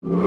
What's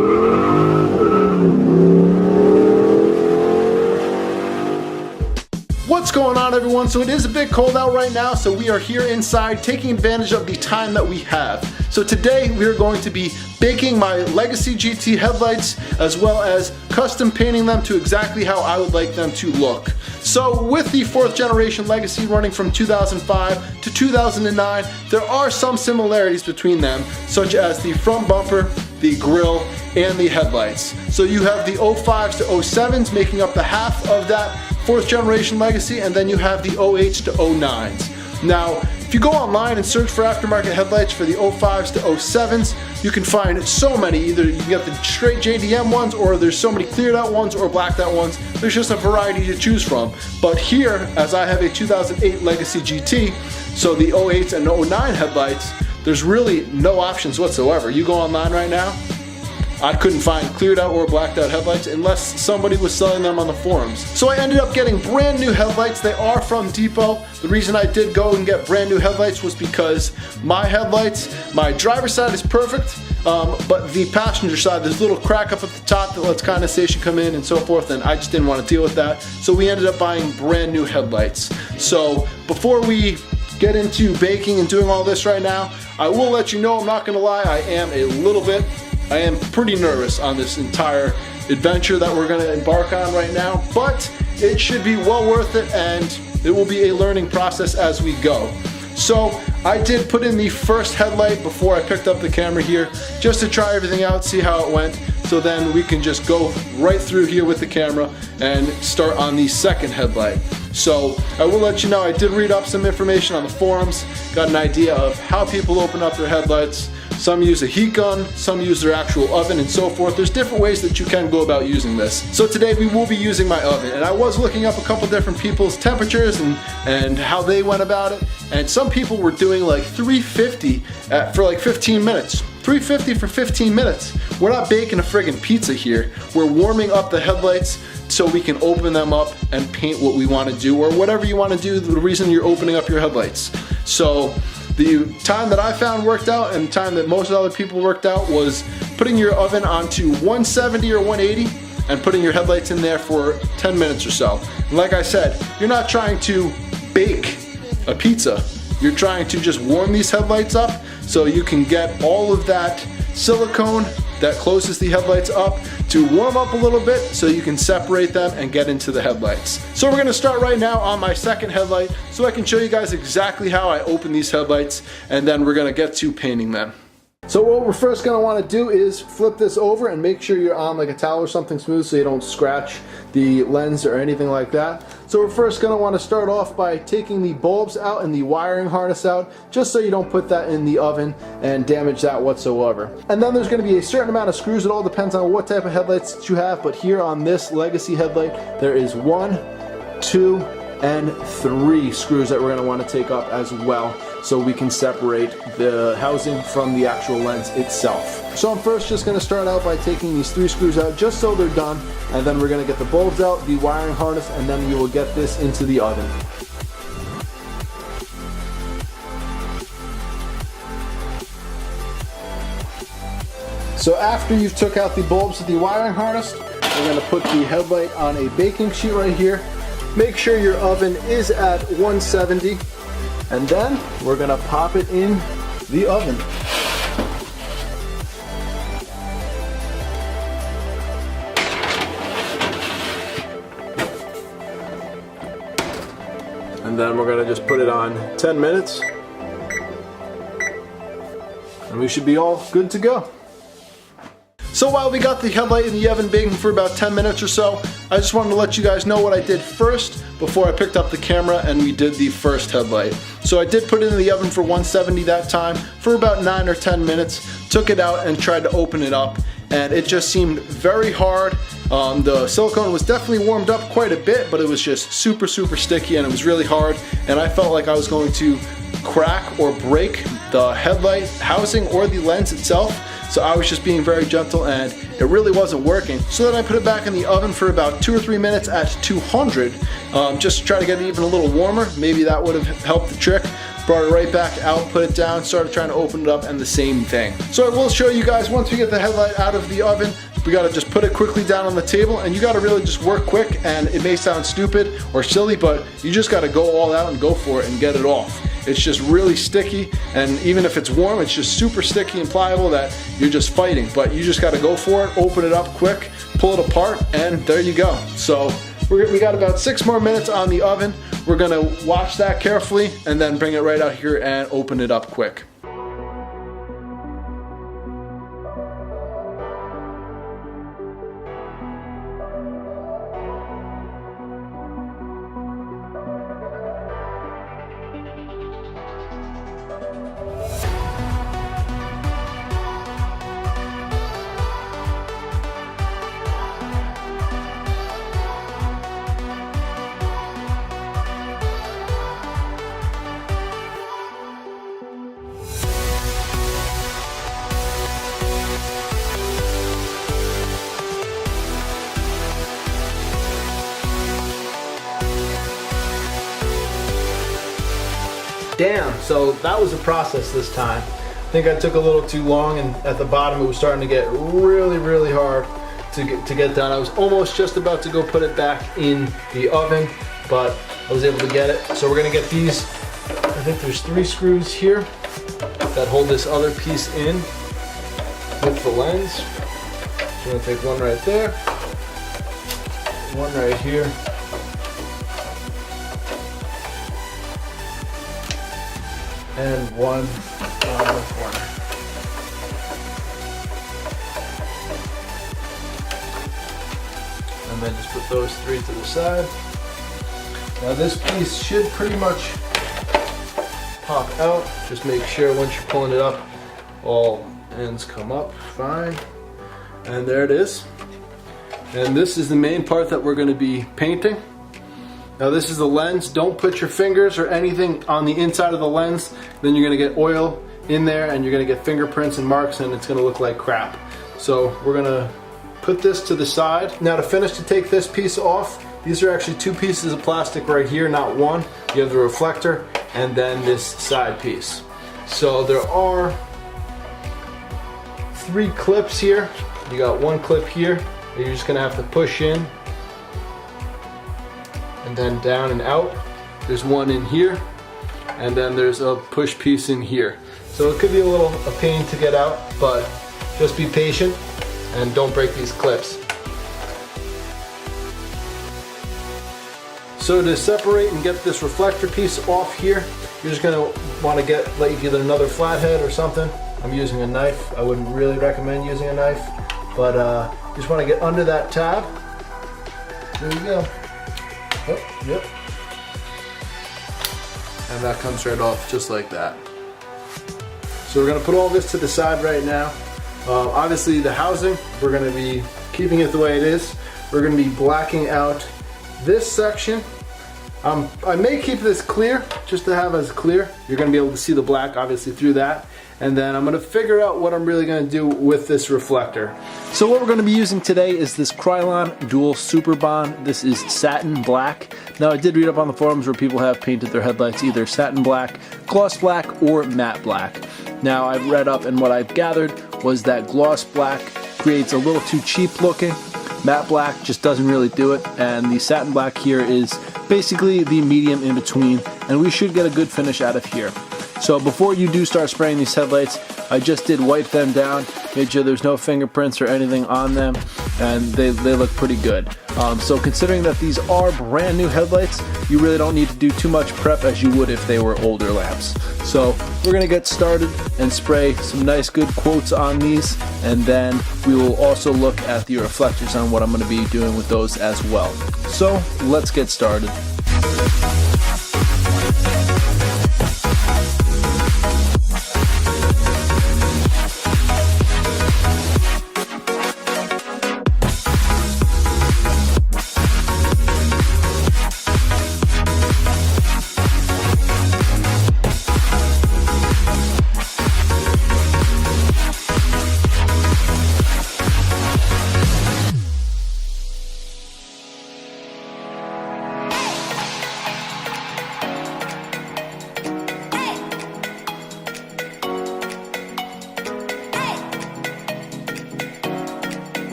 going on, everyone? So it is a bit cold out right now, so we are here inside taking advantage of the time that we have. So today we are going to be baking my Legacy GT headlights as well as custom painting them to exactly how I would like them to look. So with the 4th generation Legacy running from 2005 to 2009, there are some similarities between them, such as the front bumper, the grille, and the headlights. So you have the 05s to 07s making up the half of that 4th generation Legacy, and then you have the 08s to 09s. Now, if you go online and search for aftermarket headlights for the 05s to 07s, you can find so many. Either you can get the straight JDM ones, or there's so many cleared out ones or blacked out ones. There's just a variety to choose from. But here, as I have a 2008 Legacy GT, so the 08s and 09 headlights, there's really no options whatsoever. You go online right now, I couldn't find cleared out or blacked out headlights unless somebody was selling them on the forums. So I ended up getting brand new headlights. They are from Depot. The reason I did go and get brand new headlights was because my headlights, my driver's side is perfect, but the passenger side, there's a little crack up at the top that lets condensation come in and so forth, and I just didn't want to deal with that. So we ended up buying brand new headlights. So before we get into baking and doing all this right now, I will let you know, I'm not gonna lie, I am pretty nervous on this entire adventure that we're gonna embark on right now, but it should be well worth it, and it will be a learning process as we go. So I did put in the first headlight before I picked up the camera here, just to try everything out, see how it went, so then we can just go right through here with the camera and start on the second headlight. So I will let you know, I did read up some information on the forums, got an idea of how people open up their headlights. Some use a heat gun, some use their actual oven, and so forth. There's different ways that you can go about using this. So today we will be using my oven, and I was looking up a couple different people's temperatures and how they went about it, and some people were doing like 350 for like 15 minutes. 350 for 15 minutes. We're not baking a friggin' pizza here. We're warming up the headlights so we can open them up and paint what we want to do, or whatever you want to do, the reason you're opening up your headlights. So the time that I found worked out, and the time that most other people worked out, was putting your oven onto 170 or 180 and putting your headlights in there for 10 minutes or so. And like I said, you're not trying to bake a pizza. You're trying to just warm these headlights up so you can get all of that silicone that closes the headlights up to warm up a little bit so you can separate them and get into the headlights. So we're gonna start right now on my second headlight so I can show you guys exactly how I open these headlights, and then we're gonna get to painting them. So what we're first gonna wanna do is flip this over and make sure you're on like a towel or something smooth so you don't scratch the lens or anything like that. So we're first gonna wanna start off by taking the bulbs out and the wiring harness out, just so you don't put that in the oven and damage that whatsoever. And then there's gonna be a certain amount of screws. It all depends on what type of headlights that you have, but here on this Legacy headlight, there is 1, 2, and 3 screws that we're gonna wanna take up as well, so we can separate the housing from the actual lens itself. So I'm first just gonna start out by taking these 3 screws out just so they're done, and then we're gonna get the bulbs out, the wiring harness, and then we will get this into the oven. So after you've took out the bulbs of the wiring harness, we're gonna put the headlight on a baking sheet right here. Make sure your oven is at 170, and then we're gonna pop it in the oven. And then we're gonna just put it on 10 minutes, and we should be all good to go. So while we got the headlight in the oven baking for about 10 minutes or so, I just wanted to let you guys know what I did first before I picked up the camera and we did the first headlight. So I did put it in the oven for 170 that time for about 9 or 10 minutes, took it out and tried to open it up, and it just seemed very hard. The silicone was definitely warmed up quite a bit, but it was just super sticky and it was really hard, and I felt like I was going to crack or break the headlight housing or the lens itself. So I was just being very gentle and it really wasn't working. So then I put it back in the oven for about 2 or 3 minutes at 200, just to try to get it even a little warmer. Maybe that would have helped the trick. brought it right back out, put it down, started trying to open it up, and the same thing. So I will show you guys, once we get the headlight out of the oven, we gotta just put it quickly down on the table, and you gotta really just work quick. And it may sound stupid or silly, but you just gotta go all out and go for it and get it off. It's just really sticky, and even if it's warm, it's just super sticky and pliable that you're just fighting. But you just gotta go for it, open it up quick, pull it apart, and there you go. So we got about 6 more minutes on the oven. We're gonna watch that carefully and then bring it right out here and open it up quick. Damn, so that was a process this time. I think I took a little too long, and at the bottom it was starting to get really hard to get done. I was almost just about to go put it back in the oven, but I was able to get it. So we're gonna get these, I think there's 3 screws here that hold this other piece in with the lens. So I'm gonna take one right there, one right here, and one on the corner. And then just put those 3 to the side. Now this piece should pretty much pop out. Just make sure once you're pulling it up, all ends come up fine. And there it is. And this is the main part that we're going to be painting. Now this is the lens. Don't put your fingers or anything on the inside of the lens. Then you're going to get oil in there and you're going to get fingerprints and marks, and it's going to look like crap. So we're going to put this to the side. Now to take this piece off, these are actually 2 pieces of plastic right here, not one. You have the reflector and then this side piece. So there are 3 clips here. You got 1 clip here that you're just going to have to push in, and then down and out. There's one in here, and then there's a push piece in here. So it could be a pain to get out, but just be patient and don't break these clips. So to separate and get this reflector piece off here, you're just gonna want to let you get another flathead or something. I'm using a knife. I wouldn't really recommend using a knife, but you just want to get under that tab. There you go. Oh, yep. And that comes right off just like that. So we're going to put all this to the side right now. Obviously the housing, we're going to be keeping it the way it is. We're going to be blacking out this section. I may keep this clear, just to have as clear. You're going to be able to see the black obviously through that. And then I'm going to figure out what I'm really going to do with this reflector. So what we're going to be using today is this Krylon Dual Super Bond. This is satin black. Now I did read up on the forums where people have painted their headlights either satin black, gloss black, or matte black. Now I've read up, and what I've gathered was that gloss black creates a little too cheap looking. Matte black just doesn't really do it, and the satin black here is basically the medium in between, and we should get a good finish out of here. So before you do start spraying these headlights, I just did wipe them down, made sure there's no fingerprints or anything on them, and they look pretty good. So considering that these are brand new headlights, you really don't need to do too much prep as you would if they were older lamps. So we're going to get started and spray some nice good quotes on these, and then we will also look at the reflectors on what I'm going to be doing with those as well. So let's get started.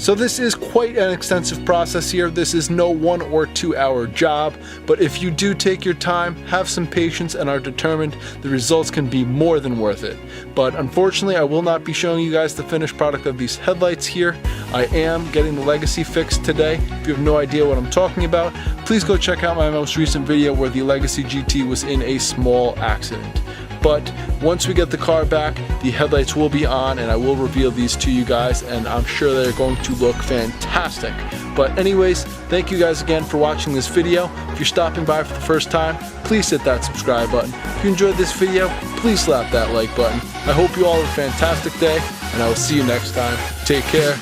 So this is quite an extensive process here. This is no 1 or 2 hour job, but if you do take your time, have some patience, and are determined, the results can be more than worth it. But unfortunately, I will not be showing you guys the finished product of these headlights here. I am getting the Legacy fixed today. If you have no idea what I'm talking about, please go check out my most recent video where the Legacy GT was in a small accident. But once we get the car back, the headlights will be on and I will reveal these to you guys, and I'm sure they're going to look fantastic. But anyways, thank you guys again for watching this video. If you're stopping by for the first time, please hit that subscribe button. If you enjoyed this video, please slap that like button. I hope you all have a fantastic day, and I will see you next time. Take care.